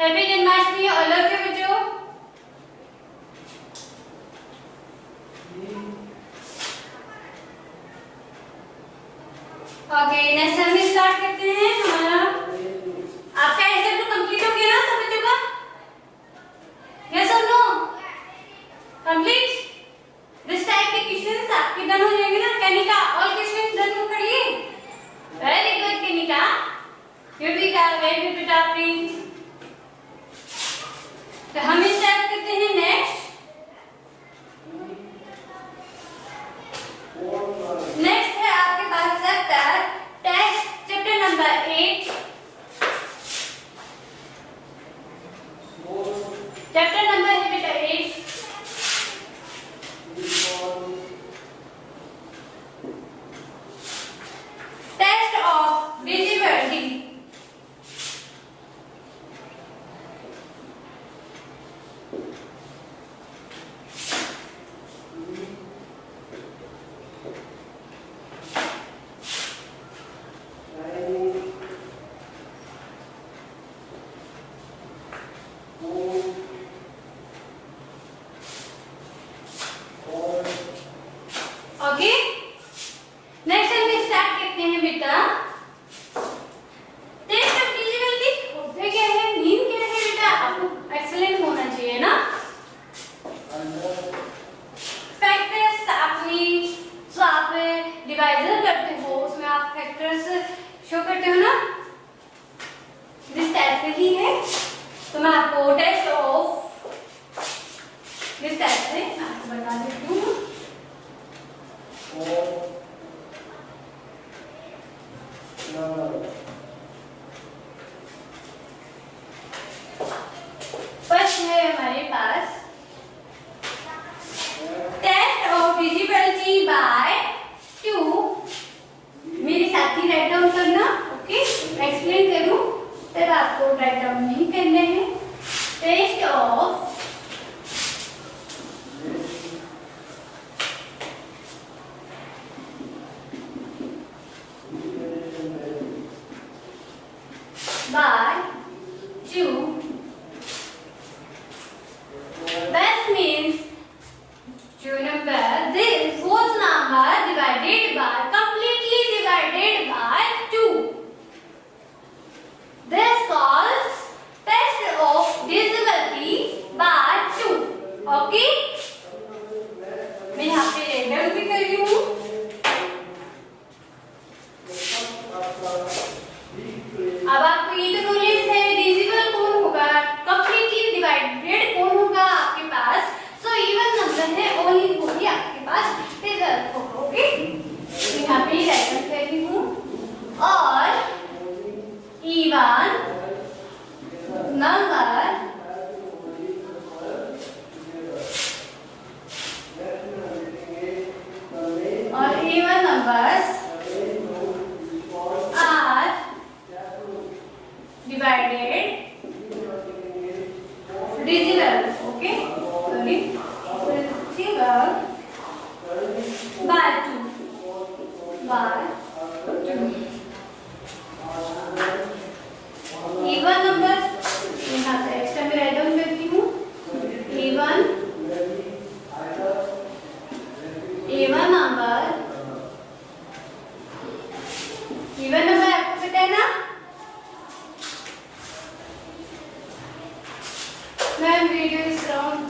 Happy Janmashtami all of you बच्चों। Okay next हम start करते हैं हमारा। आपका ऐसे तो कंप्लीट हो गया ना सब बच्चों का? यस और नो? कंप्लीट? दिस टाइप के क्वेश्चंस आपके डन हो जाएंगे ना? कनिका ऑल क्वेश्चंस डन हो कर लिए? Very good Kanika, Yuvika very good बेटा। तो हम स्टार्ट करते हैं नेक्स्ट। नेक्स्ट है आपके पास chapter test chapter number 8। Chapter number है बेटा 8। Test of divisibility. Okay next हम स्टार्ट करते हैं बेटा। टेस्ट ऑफ डिजिबिलिटी होता क्या है, मीन क्या है बेटा? आपको एक्सीलेंट होना चाहिए ना। फैक्टर्स अपनी जो आप डिवाइजर करते हो उसमें आप फैक्टर्स शो करते हो ना, इस टाइप से ही है। तो मैं आपको टेस्ट ऑफ इस टाइप से आपको बता देती हूँ। फर्स्ट है हमारे पास टेस्ट ऑफ डिजिबिलिटी बाय 2। मेरे साथ ही राइट डाउन करना। ओके एक्सप्लेन करूं तब आपको राइट डाउन नहीं करने हैं। Test of by 2. That means 2 number, this fourth number divided by, completely divided by 2. This calls test of divisibility by 2. Okay? मैं यहाँ पे रेंडम भी कर रही हूँ। अब आपको ये तो नॉलेज है डिविजिबल कौन होगा, कंप्लीटली डिवाइडेड कौन होगा आपके पास। सो इवन नंबर है ओनली होगी आपके पास रिजल्ट होगा। ओके यहाँ पे राइट कर रही हूँ। और इवन नंबर और even numbers divided divisible. Okay, sorry, divisible by 2 by 2. even number यहाँ पे एक्स्ट्रा में राइट डाउन करती हूँ। even नंबर आपको पता है ना? मैम वीडियो इस राउंड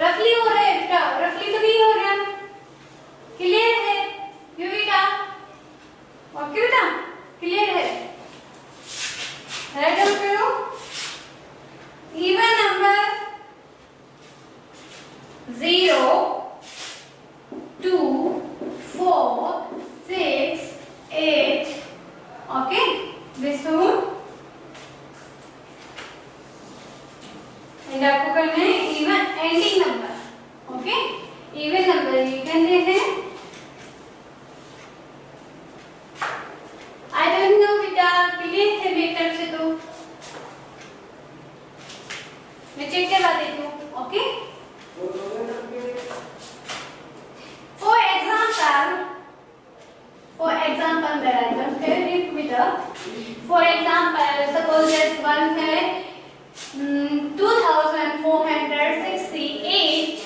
रफली हो रहा है बेटा, रफली तो नहीं हो रहा, क्लियर है युविका? ओके बेटा क्लियर है? राइट डाउन करो। Even number 0 2 4 6 8। Okay this one and आपको करना है even ending number. Okay even number ये करने हैं। आई डोंट नो बेटा क्लियर है मेरी तरफ से? तो मैं चेक करवा देती हूँ। ओके फॉर एग्जांपल मेरा कर रही हूँ बेटा। For example suppose that one है 2468,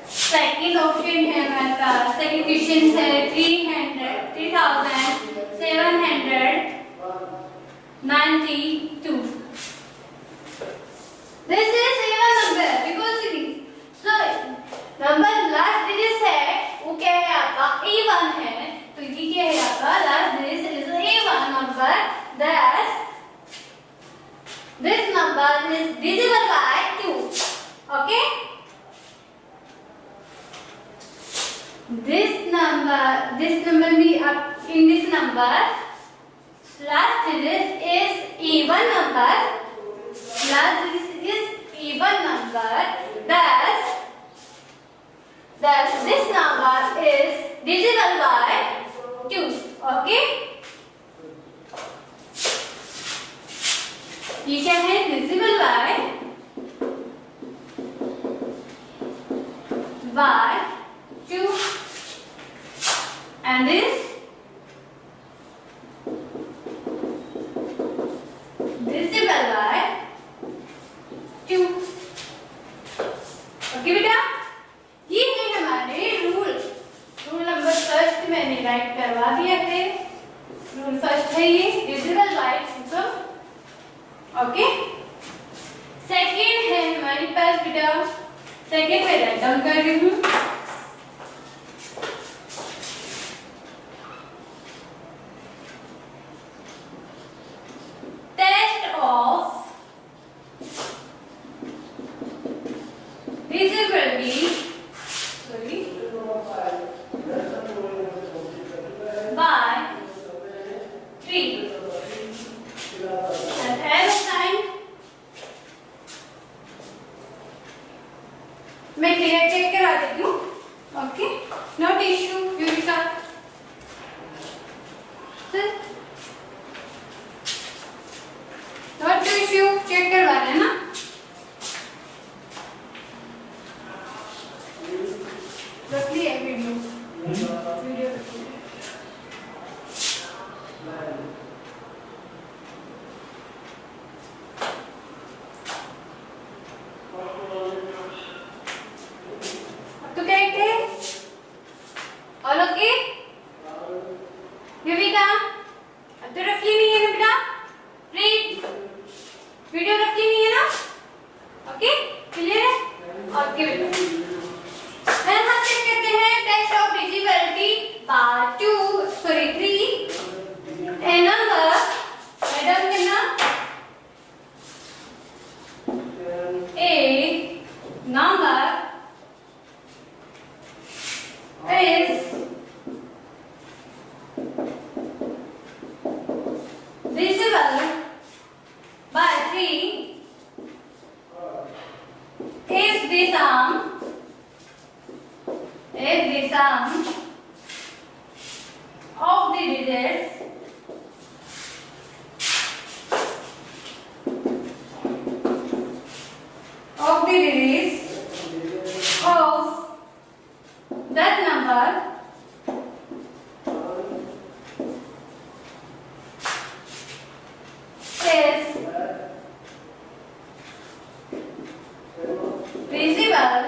सेकेंड ऑप्शन है हमारे पास, सेकेंड क्वेश्चन है 3792. This is even number because so number last digit है वो क्या है आपका A1 है, तो ये क्या है आपका last digit is A1 number, thus this number is divisible by 2. Okay, this number be up in this number last digit is even number, last digit is even number, thus this number is divisible by 2. Okay, ये क्या है divisible by 2 and this divisible by 2. Okay बेटा, ये है हमारे rule number first मैंने right करवा दिया है। रूल फर्स्ट है ये divisible by 2. ओके, सेकंड है हमारे पास बेटा, सेकंड में राइट डाउन कर रही हूँ। Test of divisibility by 3 and arrow sign मैं क्लियर चेक करा देती हूँ। Okay, not issue eureka not issue, check करवा रहे हैं ना। रखली है वीडियो रखली है। तो क्या थे ऑल ओके युविका, अब तो रखली नहीं है ना बेटा, रीड वीडियो रखली नहीं है ना। ओके क्लियर है। ओके बेटा, हम चेक करते हैं test of divisibility by 3 a number madam करना a number is divisible by 3 if the sum of the digits of that number is divisible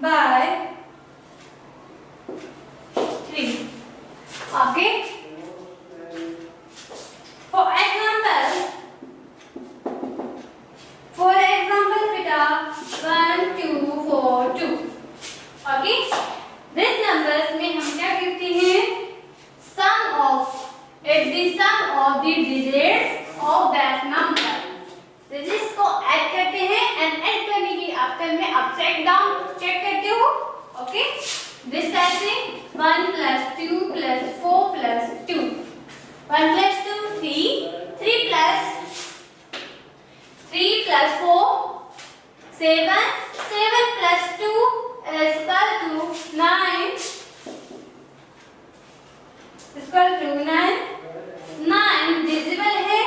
by 3. Okay, for example beta 1 2 4 2. Okay, this numbers में हम क्या करते हैं, sum of the digits of that number, digits को add करते हैं and add करने की आफ्टर में अपसाइड डाउन चेक करते हो। ओके, दिस टाइप से 1 + 2 + 4 + 2, 1 + 2 3, 3 + 4 7, 7 + 2 is equal to 9, divisible है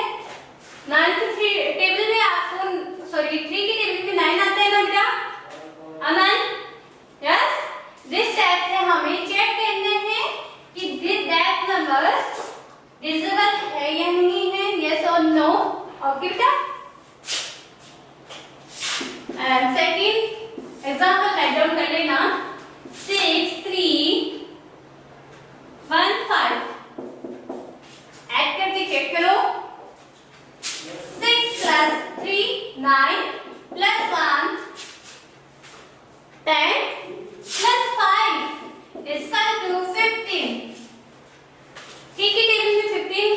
9 की टेबल में आपको, सॉरी 3 की टेबल में 9 आता है ना बेटा, अनन यस। दिस टाइप से हमें चेक करना है कि दिस दैट नंबर डिविजिबल है या नहीं है, यस और नो। ओके बेटा। And second example write down कर लेना। 6 3 1 5 ऐड करके चेक करो। 6 plus 3 9 plus 1 10 plus 5 is equal to 15। ठीक है, टेबल में 15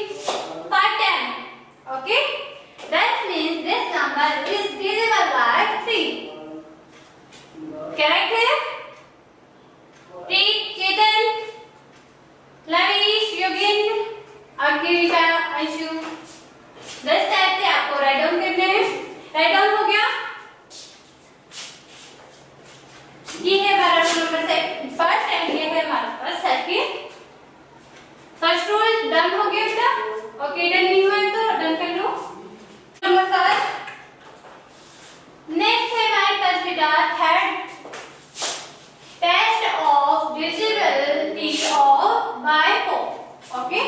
5 10। Okay, that means this number is divisible by 3। Correct है? ठीक, चेतन, लवीश, योगिंद्र, अंकिता, अंशु, 10 टाइप से आपको राइट डाउन करने हैं। राइट डाउन हो गया? ये है हमारा रूल नंबर फर्स्ट एंड ये है हमारा पास सेकंड। फर्स्ट रूल डन हो गया बेटा। ओके, डन नहीं हुआ है तो डन कर लो। Number first. नेक्स्ट है हमारे पास बेटा third test of divisibility of by 4। Okay,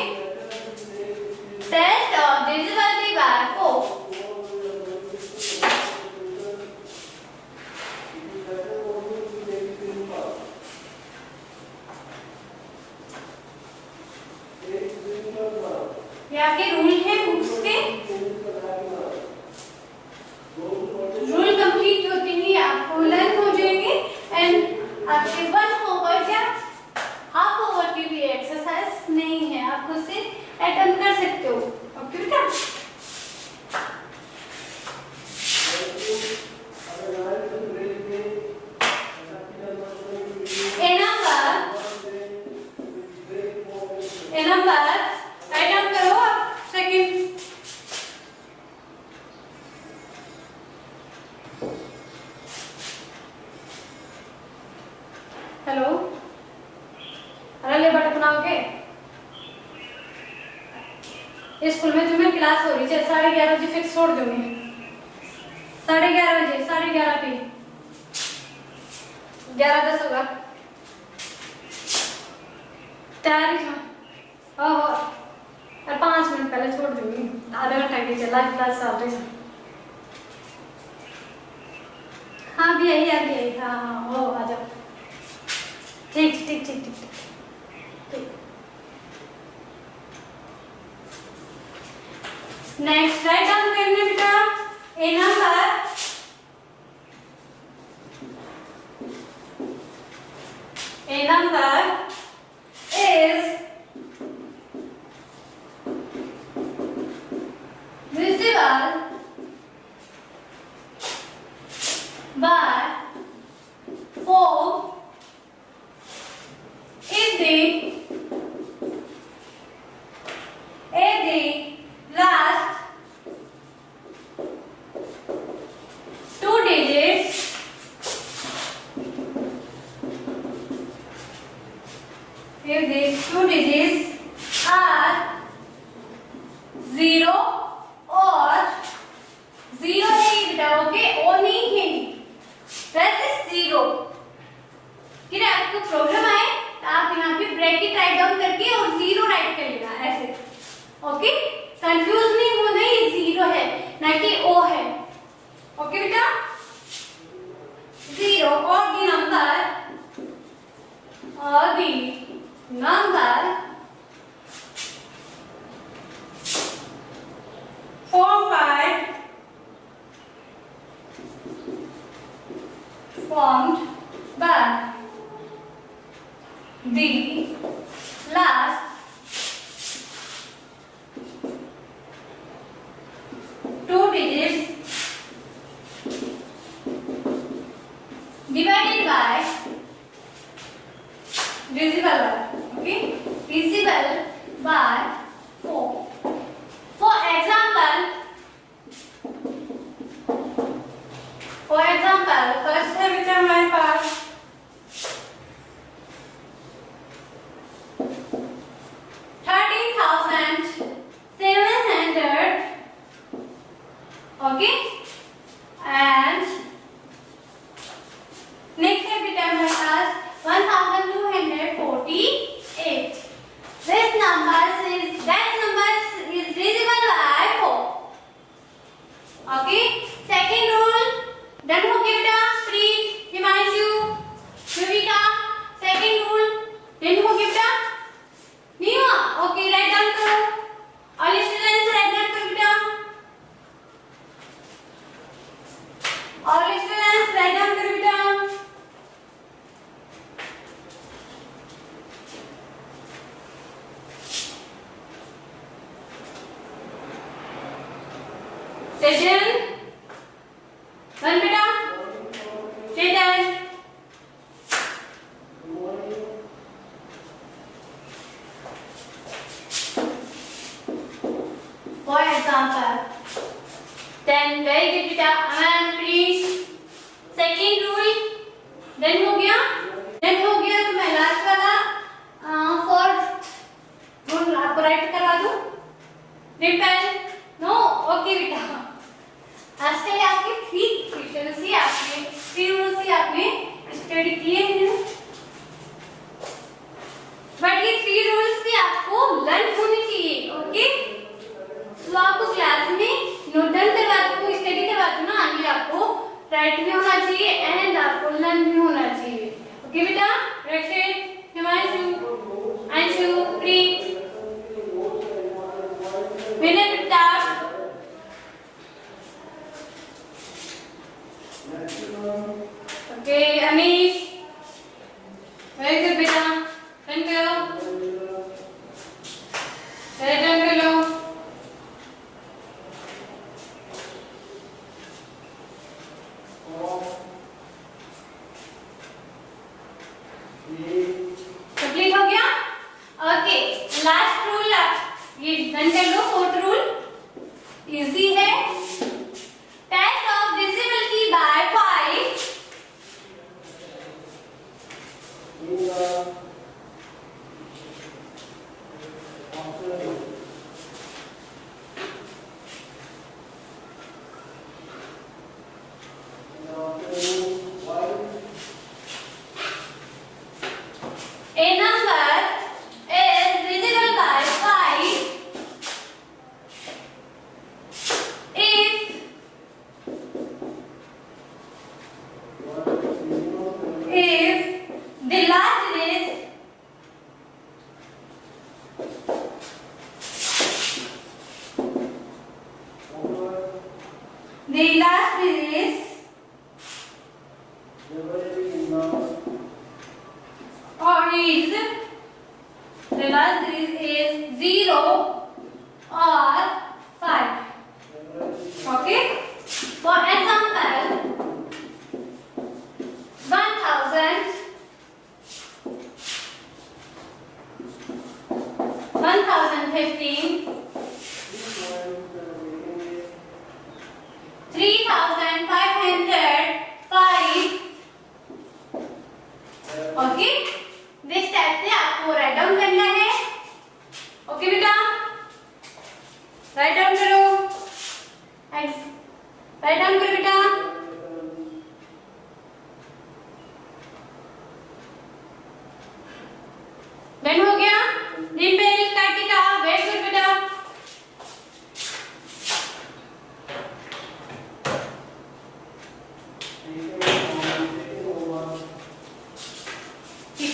test of divisibility by 4। ये आपके रूल है बुक्स के। रूल कंप्लीट होते ही आपको लर्न हो जाएंगे एंड आपके 1 होमवर्क या हाफ होमवर्क की भी एक्सरसाइज नहीं है, आप खुद से अटेम्प्ट कर सकते हो। ओके बेटा। ए नंबर राइट डाउन करो आप सेकंड। हेलो, अरे ले बट बनाओगे? स्कूल में तुम्हें क्लास हो रही है 11:30 बजे फिक्स छोड़ दूंगी। 11:30 बजे 11:30 पे 11:10 होगा। तैयारी ओहो, और 5 मिनट पहले छोड़ दूंगी। आधा घंटा की चला क्लास चल रही है। हाँ भी यही आ गई। हाँ हाँ ओ आ जाओ। ठीक ठीक ठीक ठीक ठीक। नेक्स्ट राइट डाउन करने बेटा। ए number is visible by 4 if the last 2 digits if these 2 digits are 0 और 0 नहीं बेटा। ओके, ओ नहीं है, प्लस 0। फिर आपको प्रॉब्लम आए तो आप यहाँ पे ब्रैकेट राइट डाउन करके और 0 राइट कर लेना ऐसे। ओके, कंफ्यूज नहीं होना, ये 0 है ना कि ओ है। ओके बेटा, 0 और the number formed by the last Tejan, one बेटा, Tejan. For example, then very good बेटा, Aman please. Second rule, then हो गया, तो मैं लास्ट वाला फोर्थ रूल आपको राइट करवा दूं. रिपेल नो ओके बेटा. आज के लिए आपके थ्री रूल्स ही आपने स्टडी किए हैं, बट ये थ्री रूल्स भी आपको लर्न होने चाहिए. ओके, तो आपको क्लास में नोट डाउन करवाती हूँ, स्टडी करवाती हूँ ना, आगे आपको राइट भी होना चाहिए एंड आपको लर्न भी होना चाहिए. ओके बेटा, Rakshit, Himanshu, Anshu, Preet, Vinay Pratap, okay Amish, very good बेटा, डन करो, डन कर लो. कंप्लीट हो गया. ओके, लास्ट रूल ये डन कर लो. फोर्थ रूल इजी है. Test of divisibility by 5 a number is divisible by 5 if the last digit is 0 or 5. Okay, for example 1000, 1015, 3505. Okay, this type से आपको राइट डाउन करना है. ओके बेटा, write down करो. राइट डाउन करो बेटा. Done हो गया. डिम्पल, कार्तिका, वेरी गुड बेटा.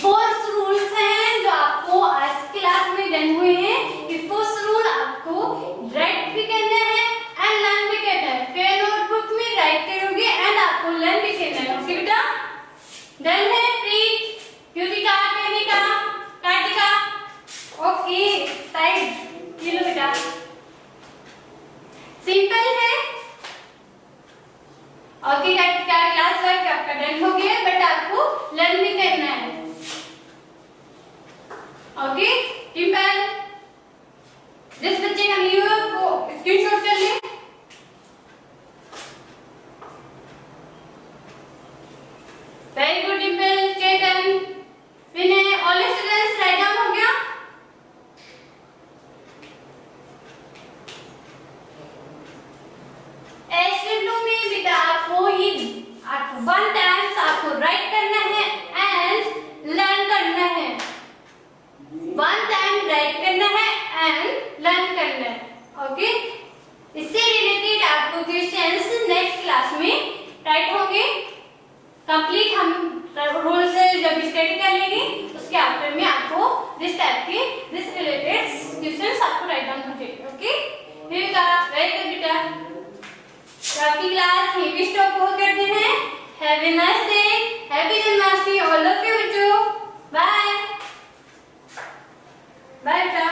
फोर्थ रूल्स हैं जो आपको आज क्लास में डन हुए हैं. ये फोर्थ रूल आपको राइट भी करना है एंड लर्न भी करना है. फिर नोटबुक में राइट करोगे एंड आपको लर्न भी करना है. ओके बेटा, डन है. प्रीत, युतिका, कनिका, कार्तिका. ओके, साइड ये लो बेटा. सिंपल है. ओके, क्लास वर्क आपका डन हो गया, बट आपको लर्न भी करना है. ओके, टिम्पल, जिस बच्चे का नहीं हुआ वो स्क्रीनशॉट कर ले. वेरी गुड टिम्पल, चेतन, विनय, ऑल स्टूडेंट्स राइट डाउन हो गया. एसडब्ल्यू में बेटा आपको ही वन टाइम्स आपको राइट करना है एंड लर्न करना है. वन टाइम राइट करना है एंड लर्न करना है. ओके, इससे रिलेटेड आपको क्वेश्चंस नेक्स्ट क्लास में राइट होंगे. कंप्लीट हम रूल से जब स्टडी कर लेंगे उसके आफ्टर में आपको दिस टाइप के दिस रिलेटेड क्वेश्चंस आपको राइट डाउन हो जाएंगे. ओके, वेरी गुड बेटा. आपकी क्लास यहीं पे स्टॉप करते हैं. Have a nice day. Happy Janmashtami all of you बच्चों. बाय बाय बेटा.